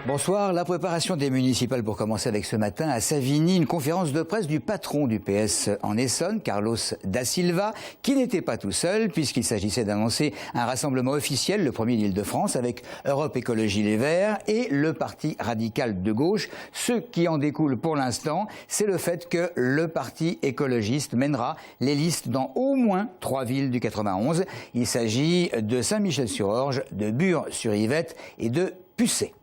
Bonsoir. La préparation des municipales pour commencer avec ce matin à Savigny, une conférence de presse du patron du PS en Essonne, Carlos da Silva, qui n'était pas tout seul puisqu'il s'agissait d'annoncer un rassemblement officiel, le premier d'Île-de-France, avec Europe Écologie Les Verts et le Parti radical de gauche. Ce qui en découle pour l'instant, c'est le fait que le Parti écologiste mènera les listes dans au moins 3 villes du 91. Il s'agit de Saint-Michel-sur-Orge, de Bure-sur-Yvette et de Pucé.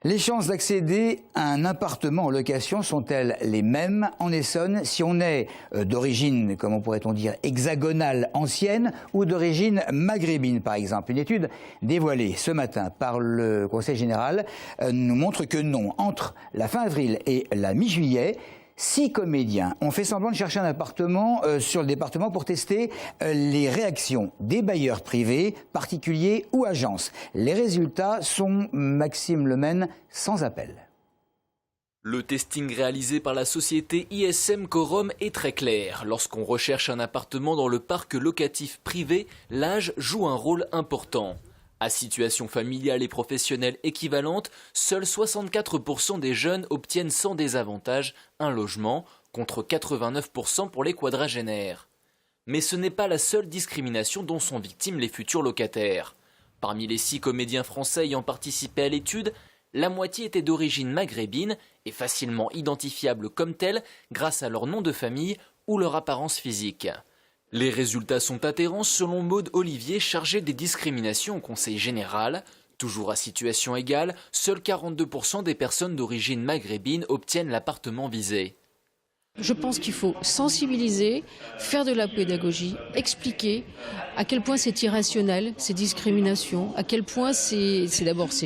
Les chances d'accéder à un appartement en location sont-elles les mêmes en Essonne si on est d'origine, comment pourrait-on dire, hexagonale ancienne ou d'origine maghrébine par exemple? Une étude dévoilée ce matin par le Conseil général nous montre que non. Entre la fin avril et la mi-juillet, 6 comédiens ont fait semblant de chercher un appartement sur le département pour tester les réactions des bailleurs privés, particuliers ou agences. Les résultats sont, Maxime Lemaine, sans appel. Le testing réalisé par la société ISM Quorum est très clair. Lorsqu'on recherche un appartement dans le parc locatif privé, l'âge joue un rôle important. À situation familiale et professionnelle équivalente, seuls 64% des jeunes obtiennent sans désavantage un logement, contre 89% pour les quadragénaires. Mais ce n'est pas la seule discrimination dont sont victimes les futurs locataires. Parmi les 6 comédiens français ayant participé à l'étude, la moitié était d'origine maghrébine et facilement identifiable comme telle grâce à leur nom de famille ou leur apparence physique. Les résultats sont atterrants selon Maude Olivier, chargée des discriminations au Conseil général. Toujours à situation égale, seuls 42% des personnes d'origine maghrébine obtiennent l'appartement visé. Je pense qu'il faut sensibiliser, faire de la pédagogie, expliquer à quel point c'est irrationnel, ces discriminations, à quel point c'est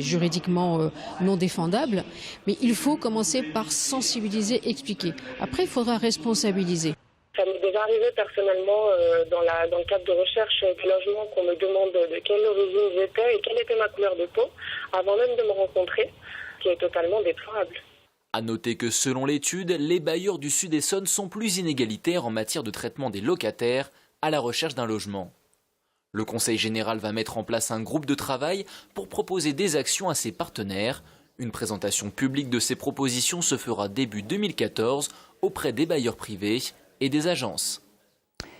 juridiquement non défendable, mais il faut commencer par sensibiliser, expliquer. Après, il faudra responsabiliser. Ça m'est déjà arrivé personnellement dans le cadre de recherche de logement qu'on me demande de quelle origine j'étais et quelle était ma couleur de peau avant même de me rencontrer, ce qui est totalement déplorable. À noter que selon l'étude, les bailleurs du Sud-Essonne sont plus inégalitaires en matière de traitement des locataires à la recherche d'un logement. Le Conseil général va mettre en place un groupe de travail pour proposer des actions à ses partenaires. Une présentation publique de ces propositions se fera début 2014 auprès des bailleurs privés et des agences.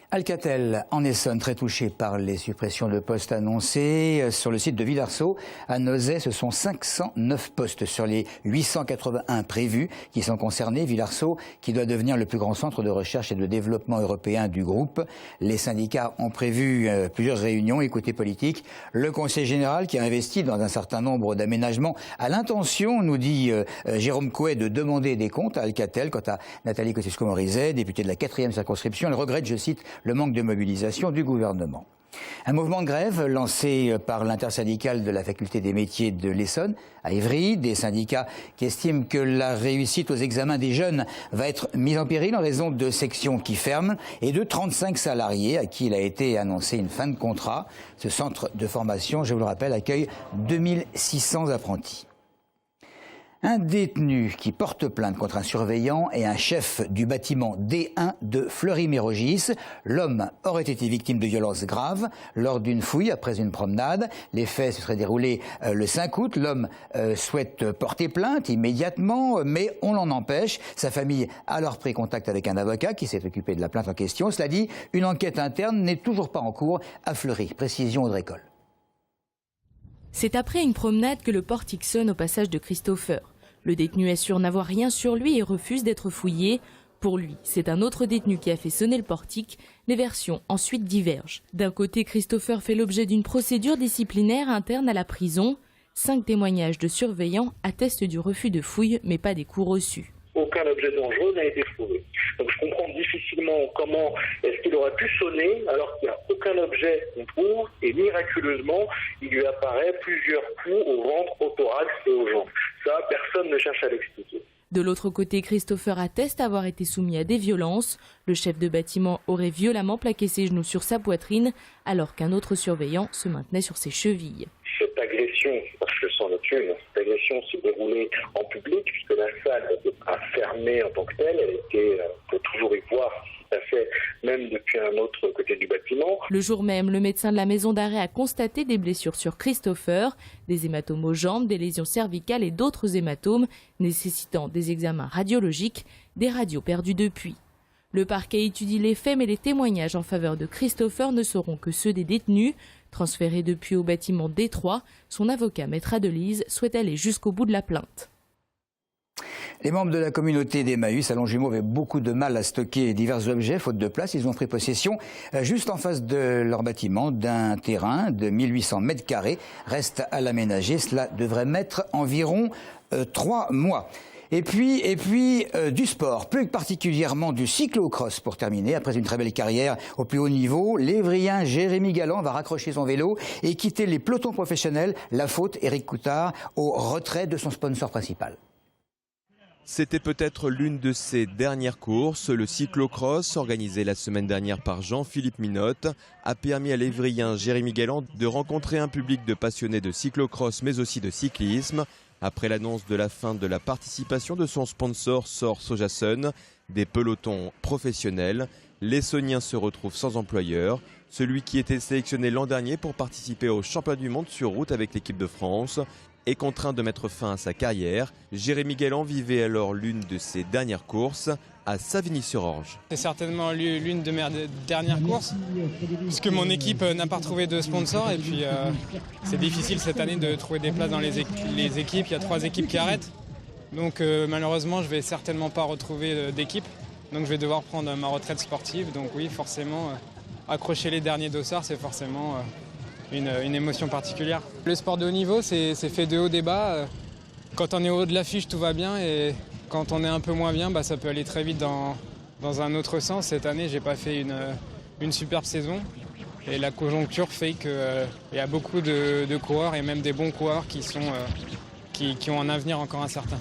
Alcatel, en Essonne, très touché par les suppressions de postes annoncées. Sur le site de Villarceau, à Nozay, ce sont 509 postes sur les 881 prévus qui sont concernés. Villarceau, qui doit devenir le plus grand centre de recherche et de développement européen du groupe. Les syndicats ont prévu plusieurs réunions et côté politique. Le Conseil général, qui a investi dans un certain nombre d'aménagements, a l'intention, nous dit Jérôme Couet, de demander des comptes à Alcatel. Quant à Nathalie Kosciusko-Morizet, députée de la 4e circonscription, elle regrette, je cite, le manque de mobilisation du gouvernement. Un mouvement de grève lancé par l'intersyndicale de la faculté des métiers de l'Essonne à Évry, des syndicats qui estiment que la réussite aux examens des jeunes va être mise en péril en raison de sections qui ferment et de 35 salariés à qui il a été annoncé une fin de contrat. Ce centre de formation, je vous le rappelle, accueille 2600 apprentis. Un détenu qui porte plainte contre un surveillant et un chef du bâtiment D1 de Fleury-Mérogis. L'homme aurait été victime de violences graves lors d'une fouille après une promenade. Les faits se seraient déroulés le 5 août. L'homme souhaite porter plainte immédiatement, mais on l'en empêche. Sa famille a alors pris contact avec un avocat qui s'est occupé de la plainte en question. Cela dit, une enquête interne n'est toujours pas en cours à Fleury. Précision Audrey Coll. C'est après une promenade que le portique sonne au passage de Christopher. Le détenu assure n'avoir rien sur lui et refuse d'être fouillé. Pour lui, c'est un autre détenu qui a fait sonner le portique. Les versions ensuite divergent. D'un côté, Christopher fait l'objet d'une procédure disciplinaire interne à la prison. 5 témoignages de surveillants attestent du refus de fouille, mais pas des coups reçus. Aucun objet dangereux n'a été trouvé. Donc je comprends difficilement comment est-ce qu'il aurait pu sonner alors qu'il n'y a aucun objet qu'on trouve et miraculeusement il lui apparaît plusieurs coups au ventre, au thorax et aux jambes. Ça, personne ne cherche à l'expliquer. De l'autre côté, Christopher atteste avoir été soumis à des violences. Le chef de bâtiment aurait violemment plaqué ses genoux sur sa poitrine alors qu'un autre surveillant se maintenait sur ses chevilles. Cette agression, parce que c'en est une, cette agression s'est déroulée en public puisque la salle n'était pas fermée en tant que telle, elle était toujours puis un autre côté du bâtiment. Le jour même, le médecin de la maison d'arrêt a constaté des blessures sur Christopher, des hématomes aux jambes, des lésions cervicales et d'autres hématomes nécessitant des examens radiologiques, des radios perdues depuis. Le parquet étudie les faits, mais les témoignages en faveur de Christopher ne seront que ceux des détenus. Transféré depuis au bâtiment D3, son avocat Maître Adelise souhaite aller jusqu'au bout de la plainte. Les membres de la communauté d'Emmaüs à Longjumeau avaient beaucoup de mal à stocker divers objets, faute de place. Ils ont pris possession, juste en face de leur bâtiment, d'un terrain de 1800 mètres carrés. Reste à l'aménager. Cela devrait mettre environ 3 mois. Et puis du sport, plus particulièrement du cyclocross pour terminer. Après une très belle carrière au plus haut niveau, l'Évrien Jérémy Galland va raccrocher son vélo et quitter les pelotons professionnels. La faute, Éric Coutard, au retrait de son sponsor principal. C'était peut-être l'une de ses dernières courses. Le cyclocross, organisé la semaine dernière par Jean-Philippe Minotte, a permis à l'Évrien Jérémy Galland de rencontrer un public de passionnés de cyclocross mais aussi de cyclisme. Après l'annonce de la fin de la participation de son sponsor Sor Sojasun, des pelotons professionnels, l'Essonien se retrouve sans employeur. Celui qui était sélectionné l'an dernier pour participer au championnat du monde sur route avec l'équipe de France est contraint de mettre fin à sa carrière. Jérémy Galland vivait alors l'une de ses dernières courses à Savigny-sur-Orge. C'est certainement l'une de mes dernières courses, puisque mon équipe n'a pas retrouvé de sponsor et puis c'est difficile cette année de trouver des places dans les équipes. Il y a 3 équipes qui arrêtent, donc malheureusement je vais certainement pas retrouver d'équipe, donc je vais devoir prendre ma retraite sportive. Donc oui, forcément, accrocher les derniers dossards, c'est forcément une émotion particulière. Le sport de haut niveau, c'est fait de haut des bas. Quand on est au haut de l'affiche, tout va bien, et quand on est un peu moins bien, ça peut aller très vite dans un autre sens. Cette année, j'ai pas fait une superbe saison, et la conjoncture fait qu'il y a beaucoup de coureurs, et même des bons coureurs qui ont un avenir encore incertain.